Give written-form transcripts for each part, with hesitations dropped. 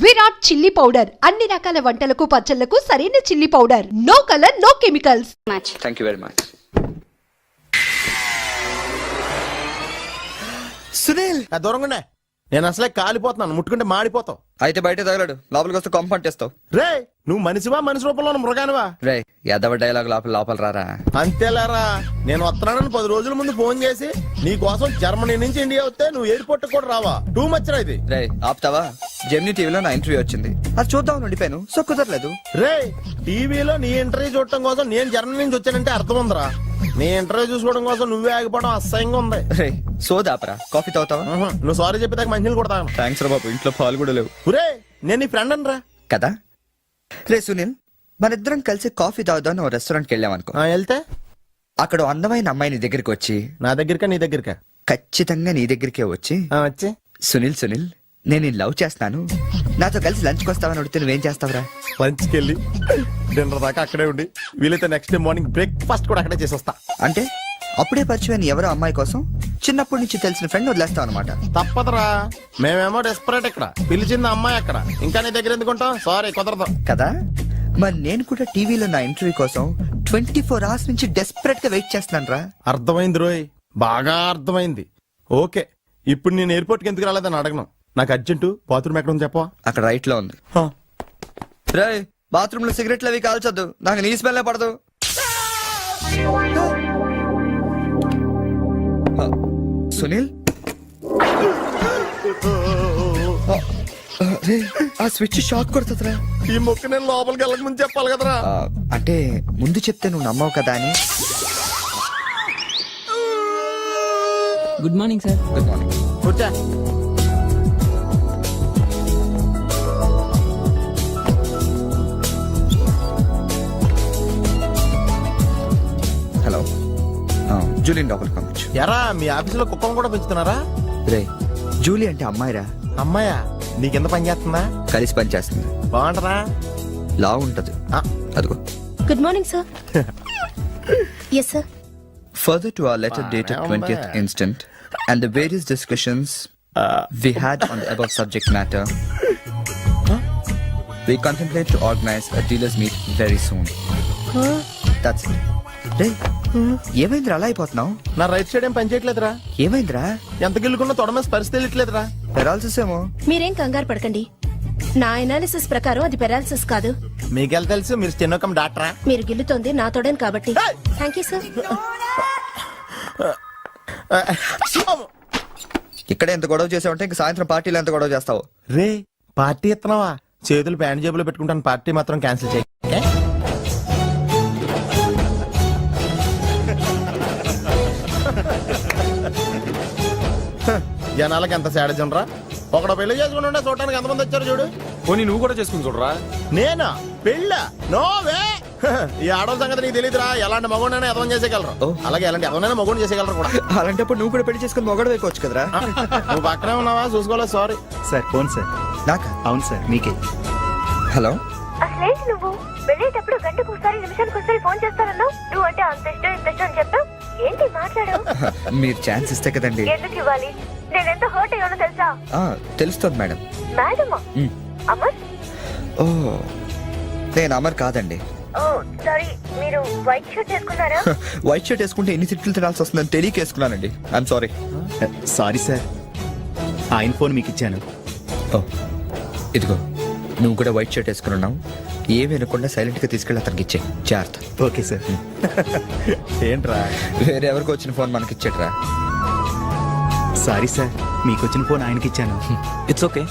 Virat chilli powder అన్ని రకాల వంటలకు పచ్చళ్లకు సరైన chilli powder. No colour, no chemicals. Thank you very much. Sunil దూరంగా నేను అసలే కాలిపోతున్నాను, ముట్టుకుంటే మాడిపోతావు. అయితే బయట తగలడు, లోపలికి వస్తే కంపంటేస్తావు. రే నువ్వు మనిషివా మనిషి రూపంలో ఉన్న మృగానివా? రే యాదవ డైలాగ్ లోపల లోపల రారా. అంతేలారా, నేను వస్తున్నానని 10 రోజుల ముందు ఫోన్ చేసి నీ కోసం జర్మనీ నుంచి ఇండియా వస్తే నువ్వు ఎయిర్పోర్ట్ కూడా రావా? టూ మచ్ రా ఇది. రే ఆపుతావా? జెమినీ టీవీలో నా ఇంటర్వ్యూ వచ్చింది, అది చూద్దాం ఉండిపోయాను. సో కుదరలేదు. రే టీవీలో నీ ఇంటర్వ్యూ చూడటం కోసం నేను జర్మనీ నుంచి వచ్చానంటే అర్థం ఉందిరా. నీ ఇంటర్వ్యూ చూసుకోవడం కోసం నువ్వే ఆగిపోవడం అసహ్యంగా ఉంది. రే సోదాపరా, కాఫీ తాగుతావా? నువ్వు సారీ చెప్పేదాకా మంచినీళ్ళు కొడతాను. థ్యాంక్స్ రా బాబు, ఇంట్లో పాలు కూడా లేవు. రే నేను నీ ఫ్రెండ్ అని రా. కదా రే సునీల్, మనిద్దరం కలిసి కాఫీ తాగుదాం ఓ రెస్టారెంట్కి వెళ్ళాం అనుకో. వెళ్తే అక్కడ అందమైన అమ్మాయి నీ దగ్గరికి వచ్చి, నా దగ్గరకా నీ దగ్గరకా? ఖచ్చితంగా నీ దగ్గరికే వచ్చి, వచ్చి సునీల్ నేను నీ లవ్ చేస్తాను, నాతో కలిసి లంచ్కి వస్తావని అడిగితే నువ్వేం చేస్తావురా? లంచ్కి వెళ్ళి డిన్నర్ దాకా అక్కడే ఉండి వీలైతే నెక్స్ట్ డే మార్నింగ్ బ్రేక్ఫాస్ట్ కూడా అక్కడే చేసి వస్తా. అంటే అప్పుడే పరిచయం ఎవరో అమ్మాయి కోసం చిన్నప్పటి నుంచి తెలిసిన ఫ్రెండ్ వదిలేస్తావు అనమాట. తప్పదురా, మేమేమో డెస్పరేట్ ఇక్కడ, పిలిచింది అమ్మాయి అక్కడ, ఇంకా నీ దగ్గర ఎందుకుంటాం? సారీ కుదరదు కదా. మరి నేను కూడా టీవీలో నా ఇంటర్వ్యూ కోసం 24 hours నుంచి డెస్పరేట్ గా వెయిట్ చేస్తున్నాను రా. అర్థమైంది రోయ్, బాగా అర్థమైంది. ఓకే, ఇప్పుడు నేను ఎయిర్పోర్ట్కి ఎందుకు రాలేదని అడగను. నాకు అర్జెంటు బాత్రూమ్ ఎక్కడ ఉంది చెప్పవా? అక్కడ రైట్ లో ఉంది. రే బాత్రూమ్ లో సిగరెట్లు అవి కాల్చొద్దు, నాకు నీ స్మెల్ పడదు. సునీల్ ఆ స్విచ్ షాక్ కొడుతుందిరా. ఈ మొక్క నేను లోపలికి వెళ్ళక ముందు చెప్పాలి కదరా. అంటే ముందు చెప్తే నువ్వు నమ్మవు కదా అని. Good morning sir. Good morning. కూర్చో. హలో, జూలియన్ లోపలికి పంపించు. ఎరా మీ ఆఫీసులో కుక్కను కూడా పెంచుతున్నారా? రే జూలీ అంటే అమ్మాయిరా. అమ్మాయా? నీ కింద పని చేస్తుందా? కలిసి పని చేస్తుంది. బాగుంటరా? లా ఉంటది. అదిగో. Good morning sir. Yes sir. Further to our letter dated 20th instant and the various discussions we had on the above subject matter, we contemplate to organize a dealers meet very soon. That's it. Hey, ఏమైందిరా అలా అయిపోతున్నావు? నా right side ఏం పని చేయట్లేదురా. ఏమైందిరా? ఎంత గిల్లుకున్నా తొడమే స్పర్శ తెలియట్లేదురా. Paralysis ఏమో. మీరేం కంగారు పడకండి, నా ఎనాలిసిస్ ప్రకారం అది పెరాలసిస్ కాదు. మీకెళ్ళ తెలుసు, మీరు చిన్నకం డాక్టరా. మీరు గిల్లుతోంది నా తోడని కాబట్టి. Thank you sir. ఇక్కడ ఎంత గొడవ చేసావంటే ఇంక సాయంత్రం పార్టీలో ఎంత గొడవ చేస్తావు? రే పార్టీ ఇస్తున్నావా? చేతులు ప్యాంట్ జేబులో పెట్టుకుంటాను, పార్టీ మాత్రం క్యాన్సిల్ చేయి. జనాలకి ఎంత శాడజం రా. ఒకడు పెళ్లి చేసుకుంటుంటే చూడటానికి ఎంతమంది వచ్చారు చూడు. పోనీ నువ్వు కూడా చేసుకుని చూడరా. నేనా పెళ్ళ? నోవే. ఈ ఆడవాళ్ళ సంగతి నీకు తెలియదురా. ఎలాంటి మగోడైనా ఎదవం చేసేయగలరు, అలాగే ఎలాంటి ఎదవనైనా మగోడు చేసేయగలరు కూడా. అలాంటప్పుడు నువ్వు కూడా పెళ్లి చేసుకుని మొగడు వైపోవచ్చు కదరా. నువ్వు పక్కనే ఉన్నావా? చూసుకోలేదు. Sorry sir. Phone sir. నాకా? అవును సార్, మీకే. హలో. అసలేంటి నువ్వు వెళ్ళేటప్పుడు గంటకు ఒకసారి నిమిషానికి ఒకసారి ఫోన్ చేస్తానన్నావు. నువ్వు అంటే అంత ఇష్టం ఇంత ఇష్టం అని చెప్పావు. ఏంటి మాట్లాడావు? మీరు ఛాన్స్ ఇస్తే కదండి. ఎందుకు ఇవ్వాలి? నేను ఎంత హర్ట్ అయ్యానో తెలుసా? తెలుస్తుంది మేడం. మేడమా? అమర్? ఓ నేను అమర్ కాదండి. ఓ సారీ, మీరు వైట్ షర్ట్ వేసుకున్నారా? వైట్ షర్ట్ వేసుకుంటే ఎన్ని తిట్లు తినాల్సి వస్తుందని తెలియక వేసుకున్నానండి. I'm sorry. సారీ సార్, ఆయన ఫోన్ మీకు ఇచ్చాను. ఓ ఇదిగో, నువ్వు కూడా వైట్ షర్ట్ వేసుకుని ఉన్నావు. ఏమి వినకుండా సైలెంట్ గా తీసుకెళ్ళి అతనికి ఇచ్చే జాగ్రత్త. Okay sir. ఏంట్రా? వేరే ఎవరికి వచ్చిన ఫోన్ మనకి ఇచ్చేట్రా. సారీ సార్, మీకు వచ్చిన ఫోన్ ఆయనకి ఇచ్చాను. It's okay.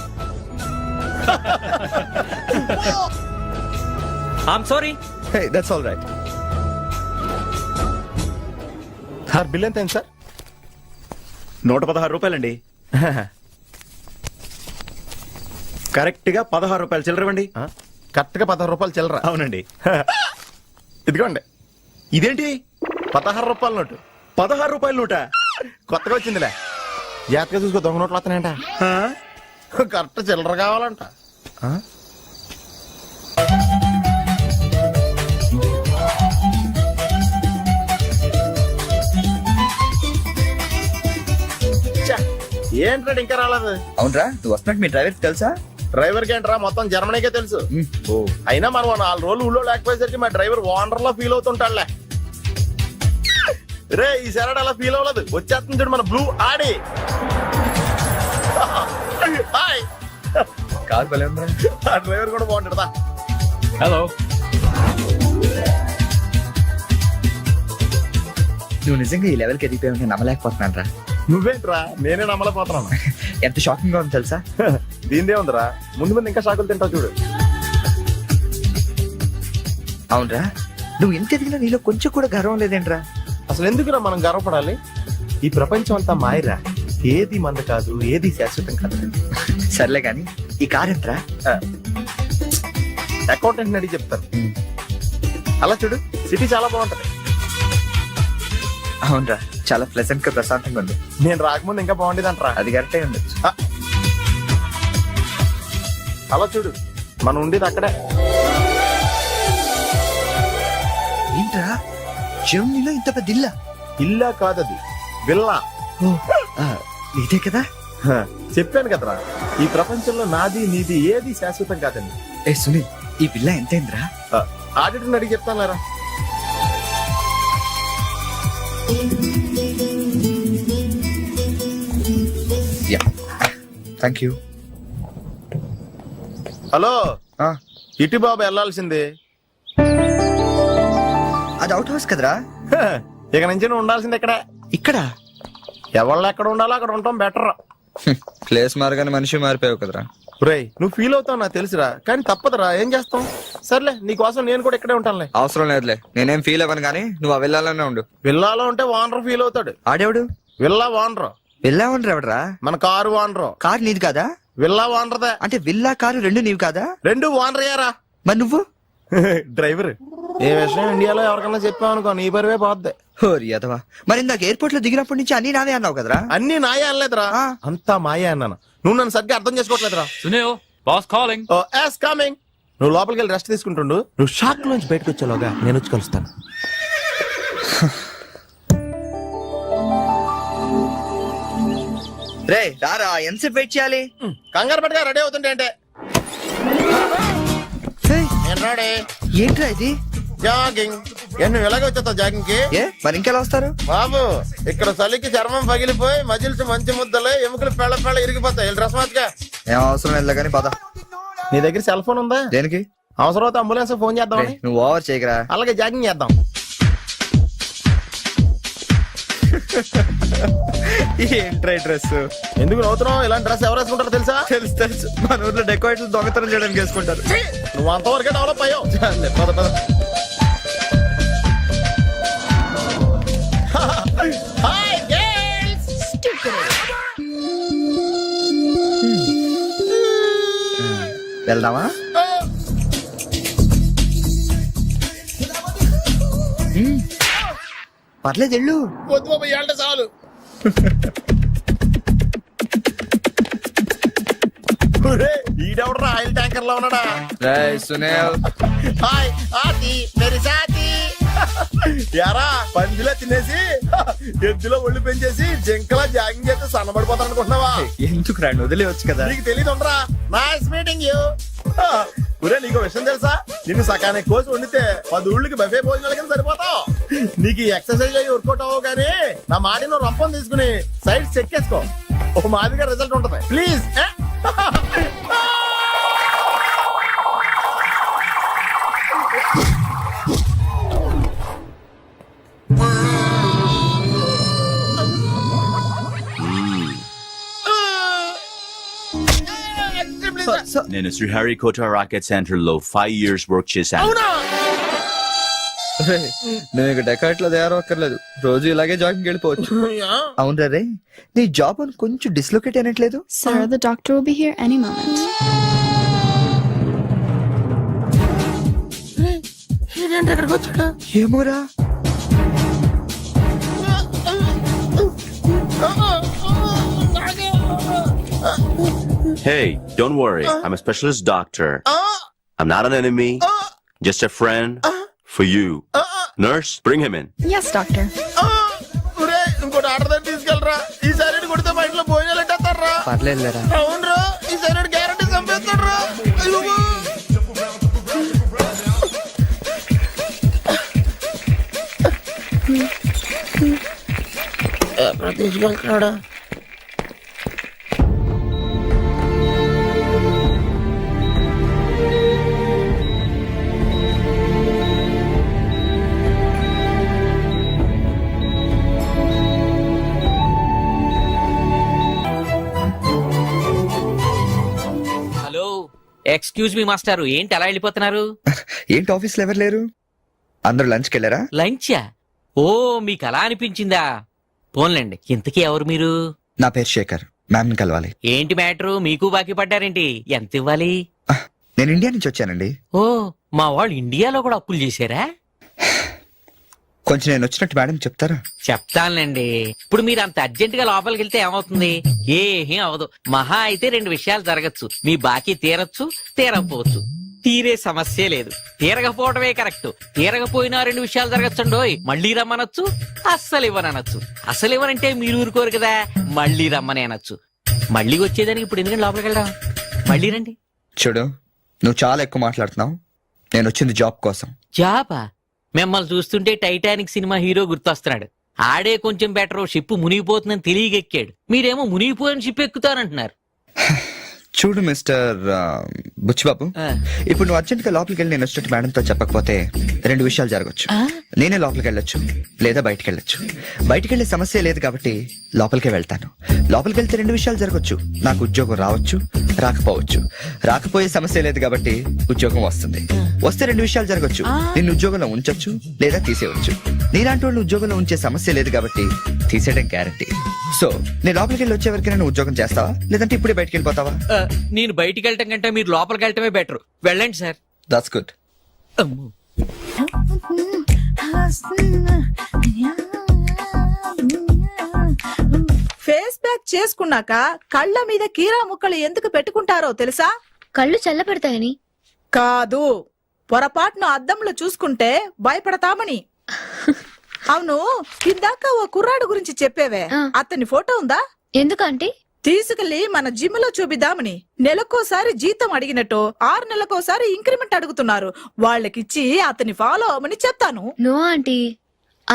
I'm sorry. Hey that's all right. Sir bill ఎంత అయింది సార్? 116 రూపాయలండి. కరెక్ట్ గా 16 రూపాయలు చిల్లరవండి. కరెక్ట్ గా 16 రూపాయలు చిల్లరా? అవునండి. ఇదిగోండి. ఇదేంటి? 16 రూపాయల నోటు. 16 రూపాయల నోట? కొత్తగా వచ్చిందిలే. జాగ్రత్తగా చూసుకో, దొంగ నోట్లు వస్తున్నాయంట. కరెక్ట్ చిల్లర కావాలంట. ఏంట్రా ఇంకా రాలేదు? అవునరా, నువ్వు వస్తున్నట్టు మీ డ్రైవర్ తెలుసా? డ్రైవర్ కి ఏంట్రా మొత్తం జర్మనీకే తెలుసు. అయినా మనం 4 రోజులు ఊళ్ళో లేకపోయేసరికి మా డ్రైవర్ ఓనర్ లో ఫీల్ అవుతుంటాడులే. రే ఈ సరడ్ అలా ఫీల్ అవ్వలేదు, వచ్చేస్తుంది చూడు మన బ్లూ ఆడి. హాయ్. కార్ భలే ఉందిరా. ఆ డ్రైవర్ కూడా బాగుంటాడు. హలో. నువ్వు నిజంగా ఈ లెవెల్కి ఎదిగిపోయావు నేను నమ్మలేకపోతున్నాను రా. నువ్వేంట్రా, నేనే నమ్మలేకపోతున్నాను. ఎంత షాకింగ్ గా ఉంది తెలుసా? దీనిదే ఉందిరా, ముందు ముందు ఇంకా షాకులు తింటావు చూడు. అవునరా, నువ్వు ఎంత ఎదిగినా నీలో కొంచెం కూడా గర్వం లేదేంట్రా? అసలు ఎందుకురా మనం గర్వపడాలి? ఈ ప్రపంచం అంతా మాయరా, ఏది మంద కాదు, ఏది శాశ్వతం కాదు. సర్లే గాని ఈ కార్ ఎంతరా? అకౌంటెంట్ అడిగి చెప్తాను. అలా చూడు, సిటీ చాలా బాగుంటది. అవునరా, చాలా ప్లెజెంట్ గా ప్రశాంతంగా ఉంది. నేను రాకముందు ఇంకా బాగుండేదంటరా. అది కరెక్టే ఉండొచ్చు. అలా చూడు, మనం ఉండేది అక్కడే. ఏంట్రా, జర్మనీలో ఇంత పెద్ద ఇల్లా? ఇల్లా కాదది, విల్లా. ఇదే కదా? చెప్పాను కదరా, ఈ ప్రపంచంలో నాది నీది ఏది శాశ్వతం కాదండి. ఏ సునీల్, ఈ విల్లా ఎంతైందిరా? ఆడిటర్ అడిగి చెప్తాను లేరా. Yeah, thank you. హలో, ఇటు బాబు వెళ్ళాల్సింది. అది అవుట్ హౌస్ కదరా? ఇక నుంచి నువ్వు ఉండాల్సింది ఇక్కడ. ఇక్కడ ఎవళ్ళు ఎక్కడ ఉండాలో అక్కడ ఉంటాం బెటర్. ప్లేస్ మారగానే మనిషి మారిపోయావు కదరా. రేయ్, నువ్వు ఫీల్ అవుతావు నాకు తెలుసురా, కానీ తప్పదురా, ఏం చేస్తాం. సర్లే, నీకోసం నేను కూడా ఇక్కడే ఉంటానులే. అవసరం లేదులే, నేనేం ఫీల్ అవ్వను కానీ నువ్వు ఆ విల్లాలోనే ఉండు. విల్లాలో ఉంటే వానర్ ఫీల్ అవుతాడు. ఆడేవాడు? Villa owner. విల్లా ఓనర్ ఎవడరా? మన కారు వానరు. కార్ నీది కాదా? విల్లా వానరదే. అంటే విల్లా కారు రెండు నీవు కాదా? రెండు వానర్ అయ్యారా. మరి నువ్వు? డ్రైవర్. ఏ విషయం ఇండియాలో ఎవరికన్నా చెప్పావనుకో నీ పరివే పోద్ది. హోరి అదవా, మరి ఇందాక ఎయిర్పోర్ట్ లో దిగినప్పటి నుంచి అన్ని నావే అన్నావు కదరా? అన్ని నాయే అనలేదురా, అంతా మాయే అన్నాను. నువ్వు నన్ను సరిగ్గా అర్థం చేసుకోవట్లేదురా. Sunil, boss calling. Oh yes coming. నువ్వు లోపలికి వెళ్ళి రెస్ట్ తీసుకుంటుండు, నువ్వు షాక్ నుంచి బయటకు వచ్చేలోగా నేను వచ్చి కలుస్తాను. రే రారా, ఎంతసేపు వెయిట్ చేయాలి? కంగారు పట్టుగా రెడీ అవుతుంటే అంటే ఏంట్రా ఇది? జాగింగ్. నువ్వు ఎలాగ వచ్చేస్తావు జాగింగ్ కి? ఏ మరి ఇంకెలా వస్తారు బాబు? ఇక్కడ చలికి చర్మం పగిలిపోయి మజిల్స్ మంచి ముద్దలే, ఎముకలు పెళ్ళ పెళ్ళ ఇరిగిపోతాయి. డ్రెస్ మార్చుగా. ఏం అవసరం లేదు కానీ పద. నీ దగ్గర సెల్ ఫోన్ ఉందా? దేనికి? అవసరం అయితే అంబులెన్స్ ఫోన్ చేద్దాం. నువ్వు ఓవర్ చేయకరా. అలాగే జాగింగ్ చేద్దాం. ఏంట్రా డ్రెస్? ఎందుకు నవ్వుతున్నావు? ఇలాంటి డ్రెస్ ఎవరు వేసుకుంటారో తెలుసా? తెలుసు తెలుసు, మన ఊర్లో డెకోరేట్లు దొంగతనం చేయడానికి వేసుకుంటారు. నువ్వు అంతవరకే డెవలప్ అయ్యావు. పద పద. Hi girls. వెళ్దామా? పర్లేదు వెళ్ళు. వద్దు బాబు, ఇవాళ చాలు. ఈడెవడరా ఆయిల్ ట్యాంకర్ లో ఉన్నాడా? సునీల్. హాయ్ ఆతి మేరీ సాతి. యారా, పందిలా తినేసి ఎద్దులో ఒళ్ళు పెంచేసి జింకలా జాగింగ్ చేస్తే సన్నబడిపోతాను అనుకుంటున్నావా? ఎందుకు రండి, వదిలేవచ్చు కదా. నీకు తెలియదు ఉండరా. Nice meeting you. ఒరే, నీకు విషయం తెలుసా? నిన్ను సకానికి కోసి వండితే 10 ఊళ్ళకి బఫే భోజనాలకి సరిపోతావు. నీకు ఈ ఎక్సర్సైజ్ అయ్యి వర్కౌట్ అవ్వవు, కానీ నా మాట నువ్వు రంపం తీసుకుని సైడ్ చెక్ చేసుకో. ఒక మాదిరిగా రిజల్ట్ ఉంటది. ప్లీజ్. నేను శ్రీహరికోట రాకెట్ సెంటర్ లో 5 years వర్క్ చేశాను. నేను ఇక డెకాట్ లో తయారక్కర్లేదు, రోజు ఇలాగే జాగింగ్ వెళ్ళిపోవచ్చు. అవును రే, నీ జాబ్ అని కొంచెం dislocate అయినట్లేదు? Sir, the doctor will be here any moment. ఏమోరా. Hey, don't worry. I'm a specialist doctor. I'm not an enemy. Just a friend for you. Nurse, bring him in. Yes, doctor. ఇంకోటి order తీసుకెళ్ళరా. ఈసారి కొడితే మా ఇంట్లో భోజనాలు ఎట్టేస్తారా? పర్లేదురా. అవునరా, ఈసారి guarantee చంపేస్తాడు. తీసుకెళ్తున్నాడు. హలో, ఎక్స్క్యూజ్ మీ మాస్టారు, ఏంటి అలా వెళ్ళిపోతున్నారు? ఏంటి ఆఫీస్లో ఎవరు లేరు? అందరూ లంచ్కి వెళ్ళారా? లంచా? ఓ, మీకు అలా అనిపించిందా? పోన్లేండి, ఇంతకీ ఎవరు మీరు? నా పేరు శేఖర్, మ్యామ్ని కలవాలి. ఏంటి మ్యాటరు, మీకు బాకీ పడ్డారేంటి? ఎంత ఇవ్వాలి? నేను ఇండియా నుంచి వచ్చానండి. ఓ, మా వాళ్ళు ఇండియాలో కూడా అప్పులు చేశారా? కొంచెం నేను వచ్చినట్టు మేడం చెప్తారా? చెప్తానులేండి. ఇప్పుడు మీరు అంత అర్జెంట్ గా లోపలికి వెళ్తే ఏమవుతుంది? ఏం అవదు. మహా అయితే 2 విషయాలు జరగచ్చు. మీ బాకీ తీరచ్చు, తీరకపోవచ్చు. తీరే సమస్య లేదు. తీరకపోవడమే కరెక్ట్. తీరకపోయినా 2 విషయాలు జరగచ్చండోయ్. మళ్ళీ రమ్మనొచ్చు, అస్సలు ఇవ్వనొచ్చు. అసలు ఇవ్వనంటే మీరు ఊరుకోరు కదా, మళ్ళీ రమ్మని అనొచ్చు. మళ్ళీ వచ్చేదానికి ఇప్పుడు ఎందుకంటే లోపలికి వెళ్దాం. మళ్ళీ రండి. చూడు, నువ్వు చాలా ఎక్కువ మాట్లాడుతున్నావు. నేను వచ్చింది జాబ్ కోసం. జాబా? మిమ్మల్ని చూస్తుంటే టైటానిక్ సినిమా హీరో గుర్తొస్తున్నాడు. ఆడే కొంచెం బెటర్, షిప్ మునిగిపోతుందని తెలియగెక్కాడు. మీరేమో మునిగిపోయిన షిప్ ఎక్కుతానంటున్నారు. చూడు మిస్టర్ బుచ్చిబాబు, ఇప్పుడు నువ్వు అర్జెంట్ గా లోపలికి వెళ్ళి నేను వచ్చినట్టు మేడంతో చెప్పకపోతే 2 విషయాలు జరగచ్చు. నేనే లోపలికి వెళ్ళొచ్చు, లేదా బయటికి వెళ్ళొచ్చు. బయటికి వెళ్ళే సమస్య లేదు కాబట్టి లోపలికే వెళ్తాను. లోపలికి వెళ్తే 2 విషయాలు జరగచ్చు. నాకు ఉద్యోగం రావచ్చు, రాకపోవచ్చు. రాకపోయే సమస్య లేదు కాబట్టి ఉద్యోగం వస్తుంది. వస్తే 2 విషయాలు జరగచ్చు. నిన్ను ఉద్యోగంలో ఉంచొచ్చు, లేదా తీసేయవచ్చు. నీలాంటి వాళ్ళు ఉద్యోగంలో ఉంచే సమస్య లేదు కాబట్టి తీసేయడం గ్యారంటీ. సో నేను లోపలికి వెళ్ళి వచ్చే వరకు నేను ఉద్యోగం చేస్తావా, లేదంటే ఇప్పుడే బయటికి వెళ్ళిపోతావా? నేను బయటికి వెళ్ళటం కంటే మీరు లోపలికి వెళ్ళటమే బెటర్. వెళ్ళండి sir. That's good. Face pack చేసుకున్నాక కళ్ళ మీద కీరా ముక్కలు ఎందుకు పెట్టుకుంటారో తెలుసా? కళ్ళు చల్లబడతాయని. కాదు, పొరపాటును అద్దంలో చూసుకుంటే భయపడతామని. అవును, ఇందాక ఓ కుర్రాడు గురించి చెప్పేవే, అతని ఫోటో ఉందా? ఎందుకంటే తీసుకెళ్లి మన జిమ్ లో చూపిద్దామని. నెలకోసారి జీతం అడిగినట్టు 6 నెలకోసారి ఇంక్రిమెంట్ అడుగుతున్నారు. వాళ్ళకిచ్చి అతని ఫాలో అవ్వమని చెప్తాను. నో ఆంటీ,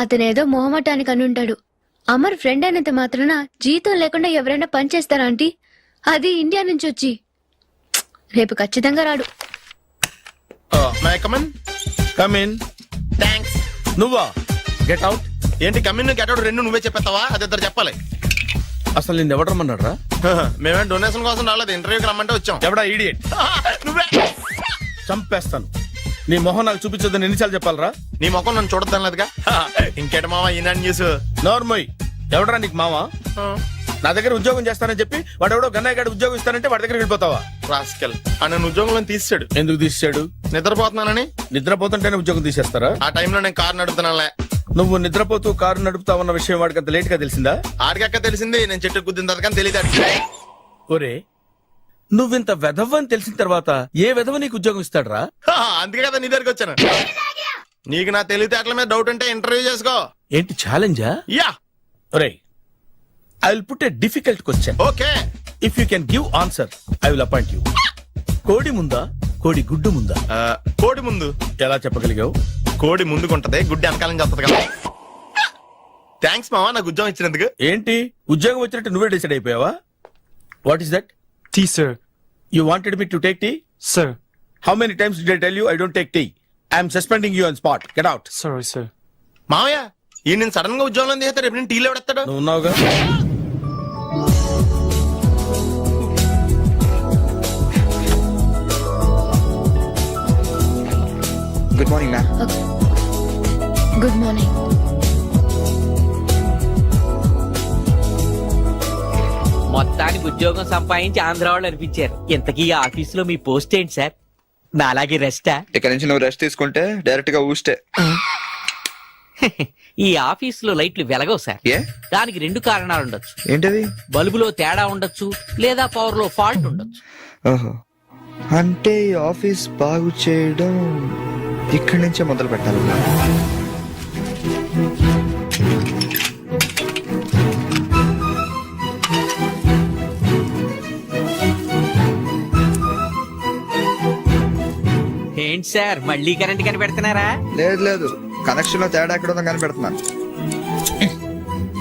అతనేదో మొహమాటానికి అనుంటాడు. అమర్ ఫ్రెండ్ అయినంత మాత్రాన జీతం లేకుండా ఎవరైనా పనిచేస్తారా ఆంటీ? అది ఇండియా నుంచి వచ్చి. రేపు ఖచ్చితంగా రాడు. నువ్వా? Get out. ఏంటి కమిన్ గెట్ అవుట్ 2 నువ్వే చెప్పేస్తావా? అది ఇద్దరు చెప్పాలి. అసలు నేను ఎవరు రమ్మన్నాడు రా? మేమే డొనేషన్ కోసం రాలేదు, ఇంటర్వ్యూకి రమ్మంటే వచ్చాం. ఎవడా ఈడియట్? నువ్వే. చంపేస్తాను. నీ మొహం నాకు చూపించొద్దని ఎన్నిసార్లు చెప్పాలరా? నీ ముఖం నన్ను చూడద్దాం లేదుగా. ఇంకేట మామ ఈనాడు న్యూస్. నోర్మోయ్, ఎవడరా నీకు మావా? నా దగ్గర ఉద్యోగం చేస్తానని చెప్పి వాడెవడో గన్నయ్య గారి ఉద్యోగం ఇస్తానంటే వాడి దగ్గర వెళ్ళిపోతావా? రాస్కెల్. నన్ను ఉద్యోగంలో తీసాడు. ఎందుకు తీసాడు? నిద్రపోతున్నానని. నిద్రపోతుంటేనే ఉద్యోగం తీసేస్తారా? ఆ టైంలో నేను కారు నడుపుతున్నానులే. నువ్వు నిద్రపోతూ కారు నడుపుతావన్న విషయం వాడికి అంత లేట్ గా తెలిసిందా? ఆడికక్క తెలిసింది, నేను చెట్టు గుద్దిన తర్వాత కానీ తెలియదు. ఒరే, నువ్వింత వెధవని తెలిసిన తర్వాత ఏ వెధవ నీకు ఉద్యోగం ఇస్తాడరా? అందుకే కదా నీ దగ్గరికి వచ్చాను. నీకు నా తెలివితేటల మీద డౌట్ ఉంటే ఇంటర్వ్యూ చేసుకో. ఏంటి ఛాలెంజా? యా. ఒరే, I will put a difficult question. Okay. If you can give answer I will appoint you. కోడి ముందా, కోడి గుడ్డు ముందా? కోడి ముందు. ఎలా చెప్పగలిగావు? కోడి ముందుకుంటది, గుడ్డి వెనకాలం చేస్తుంది కదా. థ్యాంక్స్ మావా, నాకు ఉద్యోగం ఇచ్చినందుకు. ఏంటి ఉద్యోగం వచ్చినట్టు నువ్వే డిసైడ్ అయిపోయావా? What is that? Tea, sir. You wanted me to take tea? Sir. How many times did I tell you I don't take tea? I am suspending you on spot. Get out. Sorry, sir. మావయ్య, ఈ నేను sudden గా ఉద్యోగంలో తీస్తే రేపు నేను టీలో ఎవడెత్తాడు? నువ్వు ఉన్నావుగా. Good morning ma'am. Good morning. మొత్తానికి ఉద్యోగం సంపాదించి ఆంధ్ర వాళ్ళు అనిపించారు. ఇంతకీ ఈ ఆఫీసులో మీ పోస్ట్ ఏంటి సార్? నా అలాగే రెస్టా? ఇక్కడ నుంచి నువ్వు రెస్ట్ తీసుకుంటే డైరెక్ట్ గా ఊస్తే. ఈ ఆఫీసులో లైట్లు వెలగవు సార్. ఏ? దానికి 2 కారణాలు ఉండొచ్చు. ఏంటది? బల్బులో తేడా ఉండొచ్చు, లేదా పవర్ లో ఫాల్ట్ ఉండొచ్చు. ఓహో, అంటే ఈ ఆఫీస్ బాగు చేయడం ఇక్కడి నుంచే మొదలు పెట్టాలి. ఏంటి సార్, మళ్ళీ కరెంట్ కనిపెడుతున్నారా? లేదు లేదు, కనెక్షన్ లో తేడా ఎక్కడ ఉందో కనిపెడుతున్నాను.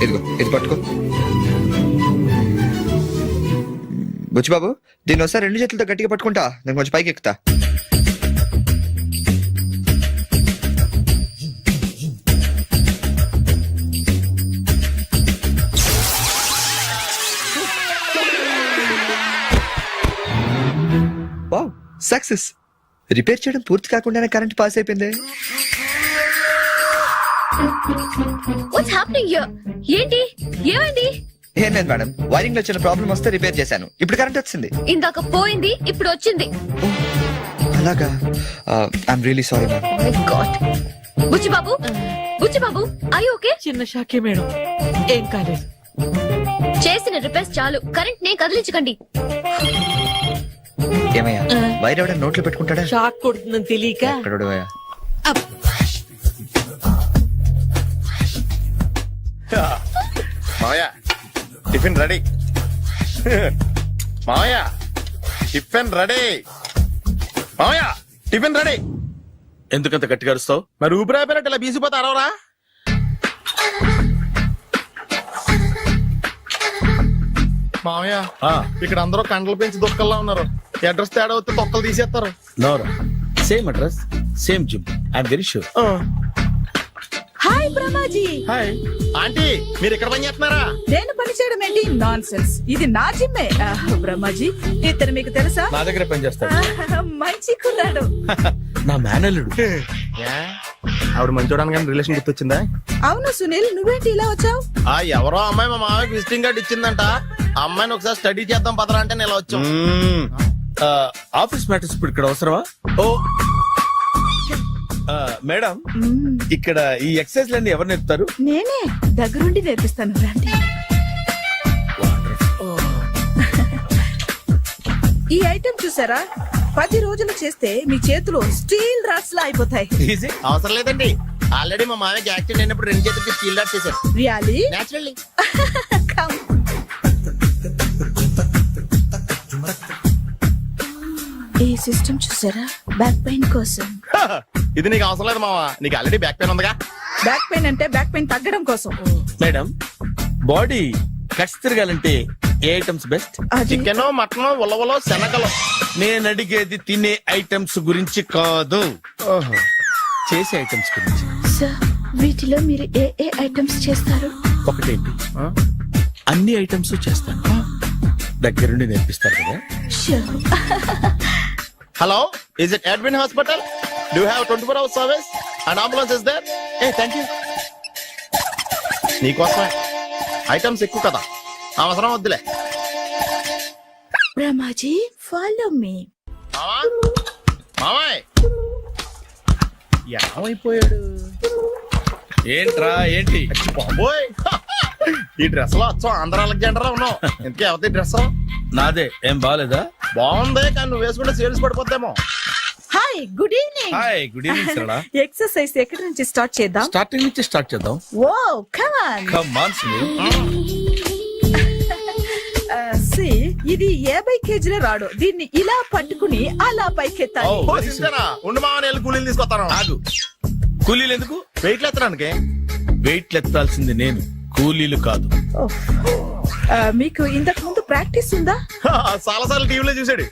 ఇదిగో ఇది పట్టుకో. బుచ్చిబాబు దీన్ని ఒకసారి 2 చేతులతో గట్టిగా పట్టుకుంటా, నేను కొంచెం పైకి ఎక్కుతా. Wow, success. రిపేర్ చేయడం పూర్తి కాకుండానే కరెంట్ పాస్ అయిపోయింది. What's happening here? ఏంటి, ఏమైంది? ఏం లేదు మేడం, వైరింగ్ లో చిన్న ప్రాబ్లం వస్తే రిపేర్ చేశాను, ఇప్పుడు కరెంట్ వచ్చింది. ఇందాక పోయింది, ఇప్పుడు వచ్చింది. అలాగా, I'm really sorry madam. My god. Buchibabu, Buchibabu, I okay? చిన్న షాకే మేడం, ఏం కాలేదు. చేసిన రిపేర్స్ చాలు, కరెంట్ నే కదిలించకండి. ఏమయ్యా, వైర్ ఎవడ నోట్లో పెట్టుకుంటాడా? షాక్ కొడుతుందని తెలియక. ఎక్కడోడు భయ్యా? మావయ్య టిఫిన్ రెడీ. మావయ్య టిఫిన్ రెడీ. మావయ్య టిఫిన్ రెడీ. ఎందుకంత గట్టిగా అరుస్తావు? మరి ఊపిరాయిపోయినట్టు ఇలా బీసిపోతే అరవరా? మావయ్య ఇక్కడ అందరూ కండలు పెంచి దుక్కల్లా ఉన్నారు. అడ్రస్ తేడా వస్తే తొక్కలు తీసేస్తారు. నోరా, same address, same gym. I'm very sure. Hi Brahmaji. Hi aunty, మీరు ఇక్కడ పని చేస్తున్నారా? నేను పని చేయడం ఏంటి? Nonsense. ఇది నా జిమ్మే. బ్రహ్మాజీ, ఇతను మీకు తెలుసా? నా దగ్గర పని చేస్తాడు. మంచి కుర్రాడు. నా మేనల్లుడు. ఆవిడ మంచి చూడడానికి కానీ రిలేషన్ గుర్తొచ్చిందా? అవును సునీల్, నువ్వేంటి ఇలా వచ్చావు? ఎవరో అమ్మాయి మా మామయ్యకి విజిటింగ్ కార్డు ఇచ్చిందంట. ఆ అమ్మాయిని ఒకసారి స్టడీ చేద్దాం పదరా అంటే నేను ఇలా వచ్చాం. ఆఫీస్ మ్యాటర్స్ ఇప్పుడు ఇక్కడ అవసరమా? ఓ మేడం, ఇక్కడ ఈ ఎక్సర్సైజ్ లన్నీ ఎవరు నేర్పుతారు? నేనే దగ్గరుండి నేర్పిస్తాను, రండి. ఈ ఐటెం చూసారా? 10 రోజులు చేస్తే మీ చేతులు స్టీల్ రాట్స్ లా అయిపోతాయి. ఈజీ. అవసరం లేదండి, ఆల్రెడీ మా మామయ్యకి యాక్సిడెంట్ అయినప్పుడు 2 చేతులకి స్టీల్ డాట్ చేశారు. రియాలీ? నేచురల్లీ. Come. ఈ సిస్టమ్ చూసారా? బ్యాక్ పెయిన్ కోసం. ఇది నీకు అవసరం లేదు మావా, నీకు ఆల్రెడీ బ్యాక్ పెయిన్ ఉందిగా. బ్యాక్ పెయిన్ అంటే బ్యాక్ పెయిన్ తగ్గడం కోసం. మేడం, బాడీ కట్స్ తిరగాలంటే ఏ ఐటమ్స్ బెస్ట్? చికెన్, మటన్, ఉలవలో, శనగలు. నేను అడిగేది తినే ఐటమ్స్ గురించి కాదు, చేసే ఐటమ్స్ గురించి. సార్, వీటిలో మీరు ఏ ఏ ఐటమ్స్ చేస్తారు? ఒకటేంటి, అన్ని ఐటమ్స్ చేస్తాను. దగ్గరుండి నేర్పిస్తారు కదా. Hello, is it admin hospital? Do you have 24 hours service and ambulance is there? Thank you. నీకోసమే ఐటమ్స్ ఎక్కువ కదా, అవసరం వద్దులే. Brahmaji, follow me. మామాయ్ ఏమైపోయాడు? ఏంట్రా, ఏంటి? బాబోయ్, ఈ డ్రెస్ లో వచ్చాం ఆంధ్ర అలెగ్జాండర్ ఉన్నావు. ఇంతకీ ఎవరి డ్రెస్? నాదే. ఏం బాగాలేదా? బాగుంది, కానీ నువ్వు వేసుకుంటే సేల్స్ పడిపోద్దేమో. Hi, good evening. Hi, good evening Sarala. Exercise ఎక్కడి నుంచి స్టార్ట్ చేద్దాం? స్టార్టింగ్ నుంచి స్టార్ట్ చేద్దాం. Oh come on. Come on Sunil. ఇది 50 కేజీల రాడు. దీన్ని ఇలా పట్టుకుని అలా పైకెత్తాలి. ఓ సిస్టరా, ఉండు మామ, నేను కూలీలు తీసుకొస్తాను. ఆగు, కూలీలు ఎందుకు? వెయిట్ ఎత్తడానికి. వెయిట్ ఎత్తాల్సింది నేను, కూలీలు కాదు. మీకు ఇంతకు ముందు ప్రాక్టీస్ ఉందా? చాలా సార్లు టీవీలో చూసాడు.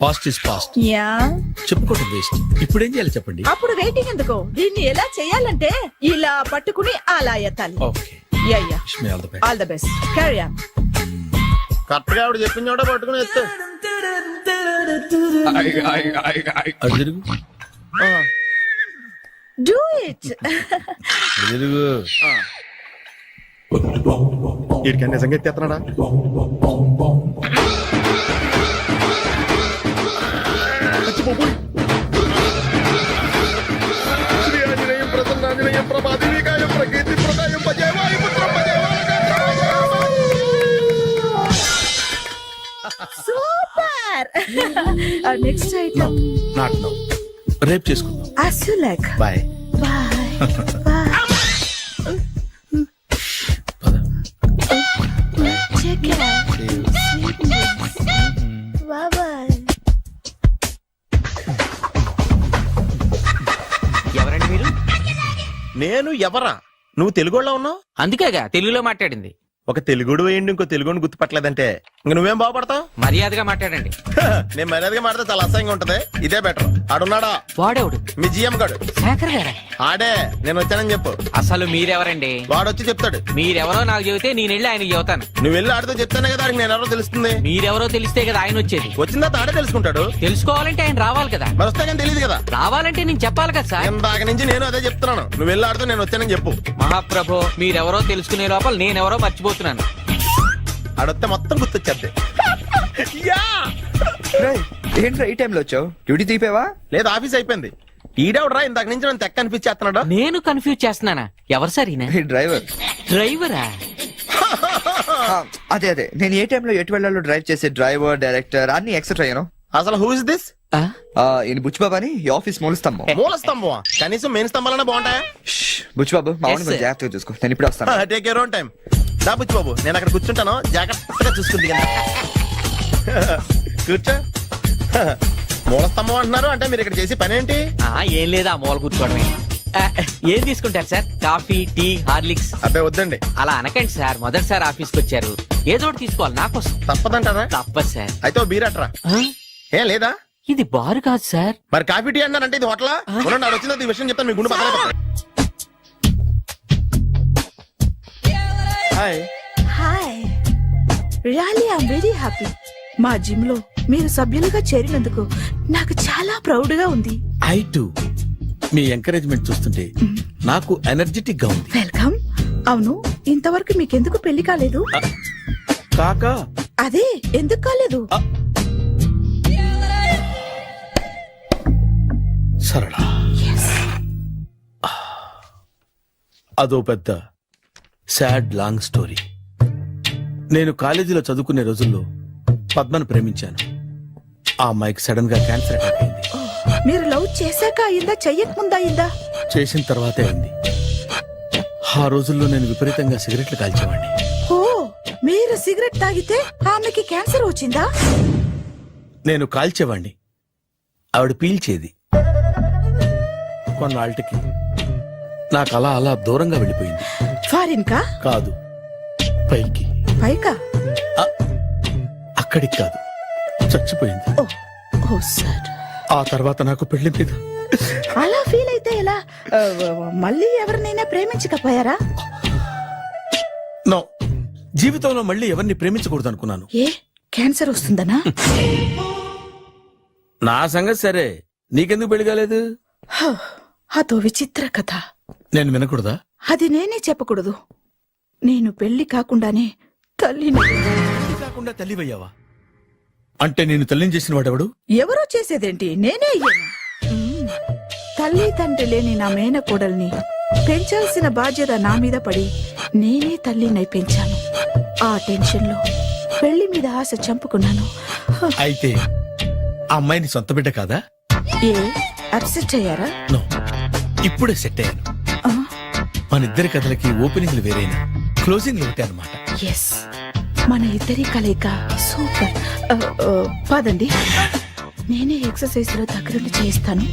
Past is past, yeah. చెప్పుకోవడం వేస్ట్. ఇప్పుడు ఏం చేయాలి చెప్పండి. అప్పుడు వెయిటింగ్ ఎందుకు? దీన్ని ఎలా చేయాలంటే ఇలా పట్టుకుని అలా ఎత్తాలి. Okay, ya ya. All the best. Carry on. Correct గా ఆవిడ చెప్పిన చోట పట్టుకుని ఎత్తు. అది తిరుగు, డూ ఇట్. తిరుగు. వీడికి నిజంగా ఎత్తేస్తున్నాడా? శ్రీ ఆంజనేయం ప్రసన్నాంజనేయం ప్రభాదివికాయం ప్రకీర్తి ప్రదాయం భజేవాయ పుత్రం super. Next item not now, రేపు చేసుకుందాం. as you like. Bye. Bye. Check it out. Bye. ఎవరండి మీరు? నేను ఎవరా? నువ్వు తెలుగులో ఉన్నావు. అందుకేగా తెలుగులో మాట్లాడింది. ఒక తెలుగుడు వేయండి ఇంకో తెలుగుని గుర్తుపట్టలేదంటే ఇంక నువ్వేం బాగుపడతావు. మర్యాదగా మాట్లాడండి. నేను మర్యాదగా మాడితే చాలా అసహ్యంగా ఉంటది. ఇదే బెటర్. ఆడున్నాడా వాడేవుడు? మీ జిఎం గాడు. శేఖర్ గారా? ఆడే. నేను వచ్చానని చెప్పు. అసలు మీరెవరండి? వాడొచ్చి చెప్తాడు. మీరెవరో నాకు చెబితే నేను వెళ్ళి ఆయనకి చెబుతాను. నువ్వు వెళ్ళి ఆడితో చెప్తానే కదా ఆడికి నేను ఎవరో తెలుస్తుంది. మీరెవరో తెలిస్తే కదా ఆయన వచ్చేది. వచ్చిన తర్వాత ఆడే తెలుసుకుంటాడు. తెలుసుకోవాలంటే ఆయన రావాలి కదా. మరి వస్తే కానీ తెలియదు కదా. రావాలంటే నేను చెప్పాలి కదా సార్. ఇందాక నుంచి నేను అదే చెప్తున్నాను. నువ్వు వెళ్ళి ఆడితో నేను వచ్చానని చెప్పు. మహాప్రభు, మీరెవరో తెలుసుకునే లోపల నేనెవరో మర్చిపోతున్నాను. ఆడొస్తే మొత్తం గుర్తొచ్చేద్ది. ఏంట్రా ఈ టైంలో వచ్చావు? డ్యూటీ తీపేవా? లేదు, ఆఫీస్ అయిపోయింది. ఈడెవడరా ఇందాక నుంచి నన్ను తెక్క అనిపించేస్తున్నాడు. నేను కన్ఫ్యూజ్ చేస్తున్నానా? ఎవరు సార్ ఈయన? డ్రైవర్. డ్రైవరా? అదే నేను ఏ టైంలో ఎటు వెళ్ళాలో డ్రైవ్ చేసే డ్రైవర్, డైరెక్టర్ అన్ని ఎక్సెట్రా యూనో. అసలు హూ ఇస్ దిస్? ఈయన బుచ్చిబాబు అని ఈ ఆఫీస్ మూల స్తంభం. మూల స్తంభం? కనీసం మెయిన్ స్తంభాలనే బాగుంటాయా? బుచ్చిబాబు మా Yes, sir. జాగ్రత్తగా చూసుకో. నేను ఇప్పుడు వస్తాను. Take your own time. దా బుచ్చి బాబు, నేను అక్కడ కూర్చుంటాను, జాగ్రత్తగా చూసుకుంది. కూర్చో. మూల స్తంభం అంటున్నారు అంటే మీరు ఇక్కడ చేసి పని ఏంటి? ఏం లేదా, మూల కూర్చోవడమే. ఏం తీసుకుంటారు సార్? Coffee, tea, Horlicks? అబ్బాయి వద్దండి. అలా అనకండి సార్, మొదటిసారి ఆఫీస్కి వచ్చారు, ఏదో ఒకటి తీసుకోవాలి నాకోసం. తప్పదంటారా? తప్పదు సార్. అయితే ఓ బీర్ అట్రా. ఏం లేదా? ఇది బారు కాదు సార్. మరి కాఫీ టీ అన్నారంటే ఇది హోటలా? చూడండి, ఆడ వచ్చింది ఈ విషయం చెప్తాను, మీ గుండె పక్కన. Hi. Hi, really I'm very happy. మా జిమ్ లో మీరు సభ్యులుగా చేరినందుకు నాకు చాలా ప్రౌడ్ గా ఉంది. I to. మీ ఎంకరేజ్మెంట్ చూస్తుంటే నాకు ఎనర్జెటిక్ గా ఉంది. వెల్కమ్. అవును, ఇంతవరకు మీకెందుకు పెళ్లి కాలేదు? కాకా అదే ఎందుకు కాలేదు? సరళ, అదో పెద్ద సాడ్ లాంగ్ స్టోరీ. నేను కాలేజీలో చదువుకునే రోజుల్లో పద్మను ప్రేమించాను. ఆ అమ్మాయికి సడన్ గా క్యాన్సర్ అటాక్ అయింది. మీరు లవ్ చేశాక అయిందా, చెయ్యక ముందా అయిందా? చేసిన తర్వాతే అయింది. ఆ రోజుల్లో నేను విపరీతంగా సిగరెట్లు కాల్చేవాడిని. ఓ, మీరు సిగరెట్ తాగితే ఆమెకి క్యాన్సర్ వచ్చిందా? నేను కాల్చేవాణ్ణి, ఆవిడ పీల్చేది. కొన్నాళ్ళకి నాకు అలా అలా దూరంగా వెళ్ళిపోయింది. ఫారిన్ కా? కాదు, పైకి. పైకా? అక్కడికి కాదు, చచ్చిపోయింది. ఓ సార్. ఆ తర్వాత నాకు పెళ్లి మీద అలా ఫీల్ అయితే ఎలా? మళ్ళీ ఎవరినైనా ప్రేమించకపోయారా? నో, జీవితంలో మళ్ళీ ఎవరిని ప్రేమించకూడదు అనుకున్నాను. ఏ, క్యాన్సర్ వస్తుందనా? నా సంగతి సరే, నీకెందుకు పెళ్లి కాలేదు? అదో విచిత్ర కథ. నేను వినకూడదా? అది నేనే చెప్పకూడదు. నేను పెళ్లి కాకుండానే తల్లిని. పెళ్లి కాకుండా తల్లివయ్యావా? అంటే నేను తల్లిని చేసిన వాడెవడు? ఎవరో చేసేదేంటి, నేనే అయ్యాను. తల్లి తండ్రి లేని నా మేనకోడల్ని పెంచాల్సిన బాధ్యత నా మీద పడి నేనే తల్లినై పెంచాను. ఆ టెన్షన్ లో పెళ్లి మీద ఆశ చంపుకున్నాను. అయితే ఆ అమ్మాయిని సొంత బిడ్డ కాదా? ఏ, అప్సెట్ అయ్యారా? నో, ఇప్పుడే సెట్ అయ్యాను. ఆ, మన ఇద్దరి కథలకి ఓపెనింగ్లు వేరైనా క్లోజింగ్లు ఒకటే అనమాట. ఎస్, మన ఇద్దరి కలయిక సూపర్. పదండి, నేనే ఎక్సర్సైజ్ లో దగ్గరుండి చేయిస్తాను.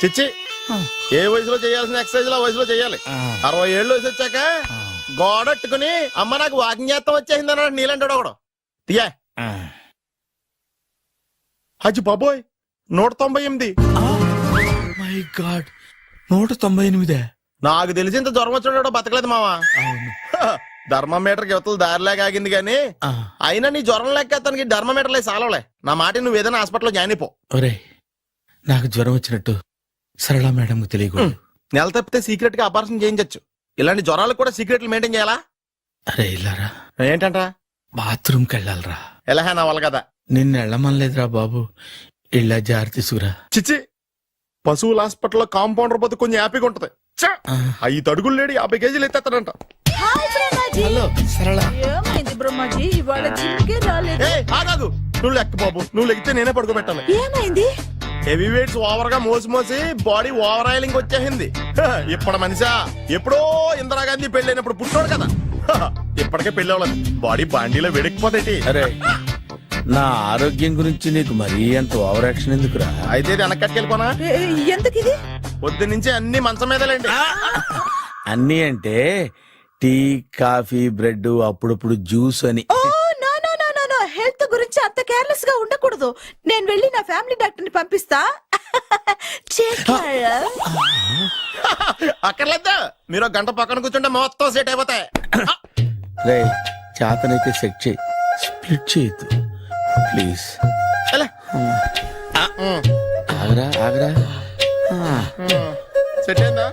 చిచ్చి, ఏ వయసులో చేయాల్సిన ఎక్సర్సైజ్ ఆ వయసులో చేయాలి. 60 ఏళ్ళు వయసు వచ్చాక గోడట్టుకుని అమ్మ నాకు వాకింగ్ చేస్తాం వచ్చేసింది అన్నాడు నీలంటాడు ఒకడు. తీయా. అచ్చి బాబోయ్, 198. My God 198. నాకు తెలిసి ఇంత జ్వరం వచ్చాడో బతకలేదు మావా. అవును. ధర్మమీటర్ యువతలు దారిలాగా ఆగింది గానీ ఆ, అయినా నీ జ్వరం లెక్క అతనికి ధర్మమీటర్లే సాలవలే. నా మాట నువ్వు ఏదైనా హాస్పిటల్లో జాయిన్ అయిపో. ఒరేయ్ నాకు జ్వరం వచ్చినట్టు సరళ మేడంకు తెలియకూడదు. నెల తప్పితే సీక్రెట్ గా ఆపరేషన్ చేయించచ్చు. ఇలాంటి జ్వరాలకు కూడా సీక్రెట్లు మెయింటైన్ చేయాలా? అరే ఇల్లారా ఏంటంట? బాత్రూమ్కి వెళ్ళాలరా. ఎలా నా వాళ్ళ కదా. నిన్ను వెళ్ళమనలేదురా బాబు. ఇళ్ళ జారి తీసుకురా. చిచ్చి, పశువుల హాస్పిటల్లో కాంపౌండర్ పోతే కొంచెం హ్యాపీగా ఉంటది. 5 అడుగులు లేడి 50 కేజీలు ఎత్తేస్తాడంట. హలో సరళ. ఏమైంది బ్రహ్మాజీ ఇవాళ జిమ్కే రాలేదు? ఏ ఆగాగు, నువ్వు లెక్క బాబు. నువ్వు లెక్కితే నేనే పడుకోబెట్టాలి. ఏమైంది? హెవీ వెయిట్స్ ఓవర్ గా మోసి మోసి బాడీ ఓవర్ ఆయిలింగ్ వచ్చేసింది. ఇప్పుడు మనిషా ఎప్పుడో ఇందిరాగాంధీ పెళ్ళైనప్పుడు పుట్టాడు కదా. ఇప్పటికే పెళ్లి అవ్వలేదు. బాడీ బాండీలో వెడికిపోతేటి. అరే నా ఆరోగ్యం గురించి నీకు మరీ అంత ఓవర్ యాక్షన్ ఎందుకురా? అయితే ఇది వెనక్కట్టుకెళ్ళిపోనా? ఎందుకు ఇది? పొద్దు నుంచి అన్ని మంచం మీదలేండి. అన్నీ అంటే టీ కాఫీ బ్రెడ్ అప్పుడప్పుడు జ్యూస్ అని. Oh no no no no no, health గురించి అంత కేర్లెస్ గా ఉండకూడదు. నేను వెళ్ళి నా ఫ్యామిలీ డాక్టర్ ని పంపిస్తా. అక్కర్లేద్దా, మీరు 1 గంట పక్కన కూర్చుంటే మొత్తం సెట్ అయిపోతాయి. రే చేతనైతే సెట్ చేయి, స్ప్లిట్ చేయొద్దు ప్లీజ్. ఎలా? ఆగరా ఆగరా. సెట్ అయిందా?